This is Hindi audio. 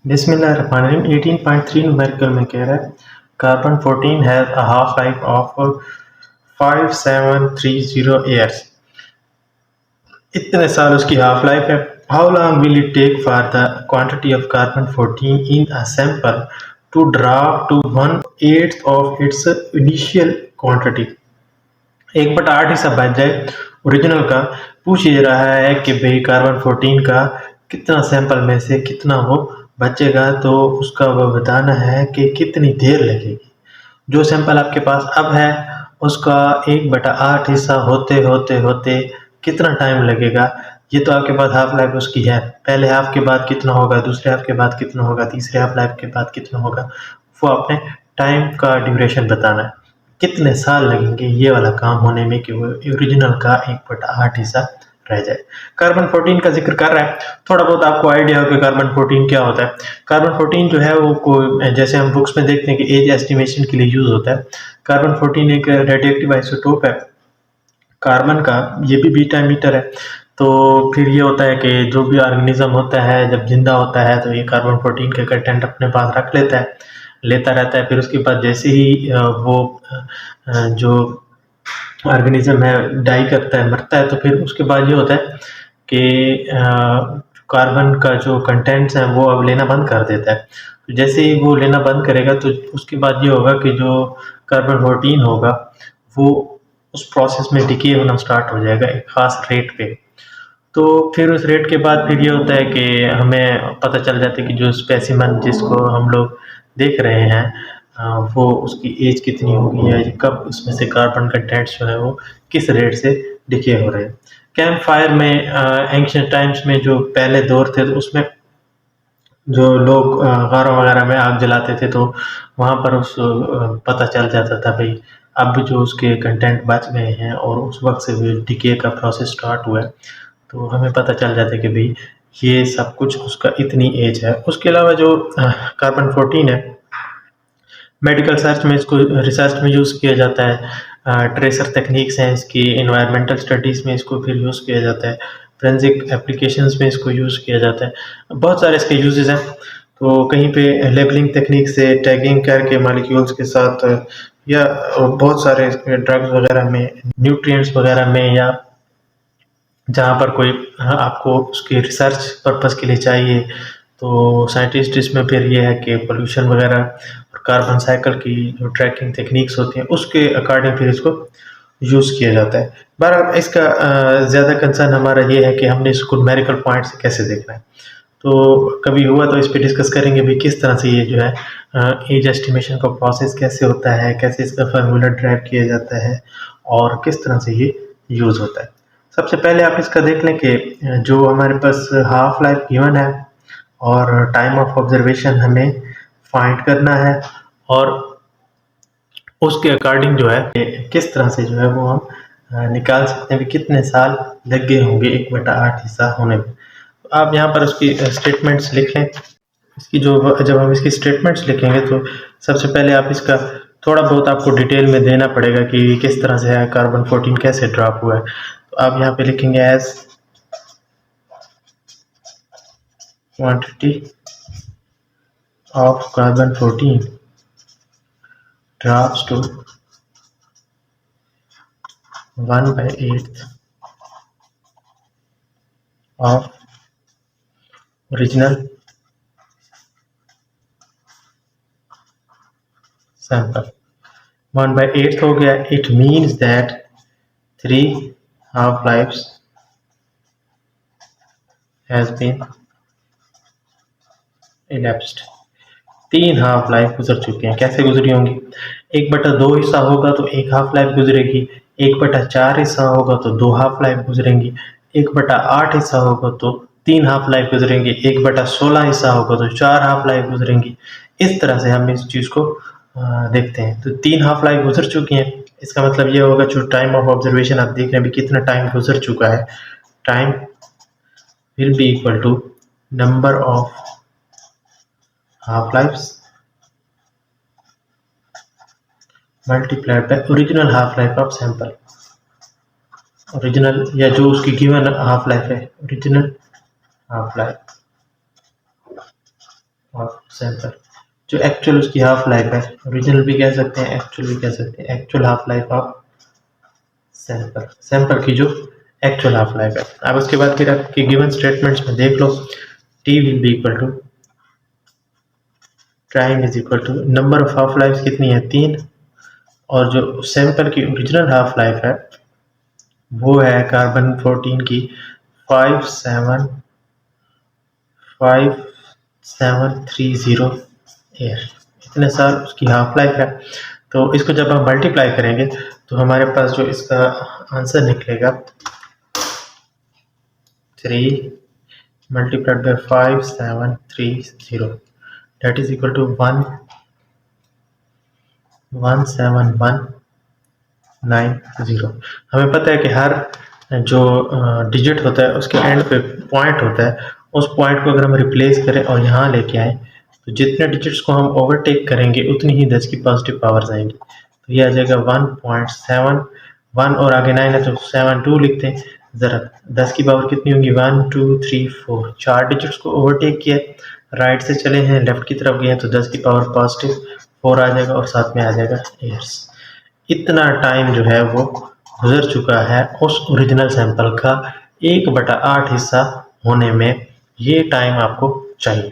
बिस्मिल्लाहिर्रहमानिर्रहीम 18.3 न्यूमेरिकल में कह रहा है carbon 14 has a half life of 5730 years. इतने साल उसकी हाफ लाइफ है। How long will it take for the quantity of carbon 14 in a sample to drop to 1/8 of its initial quantity. 1/8 हिस्सा बच जाए ओरिजिनल का। पूछ ये रहा है कि भाई कार्बन 14 का कितना सैंपल में से कितना वो बचेगा, तो उसका वो बताना है कि कितनी देर लगेगी। जो सैंपल आपके पास अब है उसका 1/8 हिस्सा होते होते होते कितना टाइम लगेगा। ये तो आपके पास हाफ लाइफ उसकी है, पहले हाफ के बाद कितना होगा, दूसरे हाफ के बाद कितना होगा, तीसरे हाफ लाइफ के बाद कितना होगा, वो आपने टाइम का ड्यूरेशन बताना है। कितने साल लगेंगे ये वाला काम होने में कि वो ओरिजिनल का 1/8 हिस्सा रह जाए। कार्बन 14 का जिक्र कर रहा है, थोड़ा बहुत आपको आइडिया हो कि कार्बन 14 क्या होता है। कार्बन 14 जो है वो कोई, जैसे हम बुक्स में देखते हैं कि एज एस्टिमेशन के लिए यूज होता है। कार्बन 14 एक रेडियोएक्टिव आइसोटोप है कार्बन का, ये भी बीटा मीटर है। तो फिर ये होता है कि जो भी ऑर्गेनिज्म होता है जब जिंदा होता है तो ये कार्बन 14 का कंटेंट अपने पास रख लेता है, लेता रहता है। फिर उसके बाद जैसे ही वो जो ऑर्गेनिज्म है डाई करता है, मरता है, तो फिर उसके बाद ये होता है कि कार्बन का जो कंटेंट्स हैं वो अब लेना बंद कर देता है। तो जैसे ही वो लेना बंद करेगा तो उसके बाद ये होगा कि जो कार्बन 14 होगा वो उस प्रोसेस में डिके होना स्टार्ट हो जाएगा एक खास रेट पे। तो फिर उस रेट के बाद फिर ये होता है कि हमें पता चल जाता है कि जो स्पेसिमन जिसको हम लोग देख रहे हैं वो उसकी एज कितनी होगी या कब उसमें से कार्बन कंटेंट्स जो है वो किस रेट से डिके हो रहे हैं। कैंप फायर में एंशिएंट टाइम्स में जो पहले दौर थे तो उसमें जो लोग गारों वगैरह में आग जलाते थे तो वहाँ पर उस पता चल जाता था भाई अब जो उसके कंटेंट बच गए हैं और उस वक्त से डिके का प्रोसेस स्टार्ट हुआ है। तो हमें पता चल जाता है कि भाई ये सब कुछ उसका इतनी एज है। उसके अलावा जो कार्बन 14 है, मेडिकल सर्च में इसको रिसर्च में यूज़ किया जाता है। ट्रेसर टेक्निक्स हैं इसकी, इन्वायरमेंटल स्टडीज़ में इसको फिर यूज़ किया जाता है, फोरेंसिक एप्लीकेशंस में इसको यूज़ किया जाता है। बहुत सारे इसके यूजेस हैं। तो कहीं पे लेबलिंग टेक्निक से टैगिंग करके मॉलिक्यूल्स के साथ या बहुत सारे ड्रग्स वगैरह में, न्यूट्रिएंट्स वगैरह में, या जहाँ पर कोई आपको उसके रिसर्च पर्पस के लिए चाहिए, तो साइंटिस्ट इसमें फिर ये है कि पोल्यूशन वगैरह और कार्बन साइकिल की जो ट्रैकिंग टेक्निक्स होती हैं उसके अकॉर्डिंग फिर इसको यूज़ किया जाता है। बहरहाल इसका ज़्यादा कंसर्न हमारा ये है कि हमने इसको न्यूमेरिकल पॉइंट से कैसे देखना है। तो कभी हुआ तो इस पे डिस्कस करेंगे भी किस तरह से ये जो है एज एस्टिमेशन का प्रोसेस कैसे होता है, कैसे इसका फार्मूला ड्राइव किया जाता है और किस तरह से ये यूज़ होता है। सबसे पहले आप इसका देख लें कि जो हमारे पास हाफ लाइफ गिवन है और टाइम ऑफ ऑब्जर्वेशन हमें फाइंड करना है, और उसके अकॉर्डिंग जो है किस तरह से जो है वो हम निकाल सकते हैं कि कितने साल लग गए होंगे 1/8 हिस्सा होने में। तो आप यहाँ पर उसकी स्टेटमेंट्स लिख लें। इसकी जो जब हम इसकी स्टेटमेंट्स लिखेंगे तो सबसे पहले आप इसका थोड़ा बहुत आपको डिटेल में देना पड़ेगा कि किस तरह से है कार्बन 14 कैसे ड्रॉप हुआ है। तो आप यहाँ पे लिखेंगे as quantity of carbon 14 drops to 1/8 of original sample। 1/8 हो गया, it means that 3 half lives has been elapsed। 3 half life गुजर चुके हैं। कैसे गुजरी होंगी? 1/2 हिस्सा होगा तो 1 हाफ लाइफ गुजरेगी, 1/4 हिस्सा होगा तो 2 हाफ लाइफ गुजरेंगी, 1/8 हिस्सा होगा तो 3 हाफ लाइफ गुजरेंगी, 1/16 हिस्सा होगा तो 4 हाफ लाइफ गुजरेंगी। इस तरह से हम इस चीज़ को देखते हैं। तो 3 हाफ लाइफ गुजर चुकी हैं, इसका मतलब ये होगा जो टाइम ऑफ ऑब्जर्वेशन आप देख रहे हैं अभी कितना टाइम गुजर चुका है। Time will be equal to number of half lives multiplied by original half life of sample. Original या जो उसकी गिवन हाफ लाइफ है, original half life of sample, जो एक्चुअल उसकी हाफ लाइफ है, ओरिजिनल भी कह सकते हैं, एक्चुअल भी कह सकते हैं, actual half life of sample, sample की जो एक्चुअल हाफ लाइफ है। अब उसके बाद फिर आपके गिवन स्टेटमेंट्स में देख लो, T will be equal to time is equal to number of half life कितनी है 3, और जो सैंपल की ओरिजिनल हाफ लाइफ है वो है कार्बन 14 की 5730 एयर, इतने साल उसकी हाफ लाइफ है। तो इसको जब हम मल्टीप्लाई करेंगे तो हमारे पास जो इसका आंसर निकलेगा 3 multiplied by 5730 that is equal to 117,190। हमें पता है कि हर जो डिजिट होता है उसके एंड पे पॉइंट होता है, उस पॉइंट को अगर हम रिप्लेस करें और यहाँ लेके आए तो जितने डिजिट्स को हम ओवरटेक करेंगे उतनी ही 10 की पॉजिटिव पावर्स आएंगी। तो ये आ जाएगा 1.7, 1 और आगे 9 है तो 72 लिखते हैं। ज़रा 10 की पावर कितनी होगी, 1 2 3 4, 4 डिजिट्स को ओवरटेक किया, राइट से चले हैं लेफ्ट की तरफ गए हैं तो 10 की पावर पॉजिटिव 4 आ जाएगा और साथ में आ जाएगा ईयर्स। इतना टाइम जो है वो गुजर चुका है उस ओरिजिनल सैंपल का 1/8 हिस्सा होने में, ये टाइम आपको चाहिए।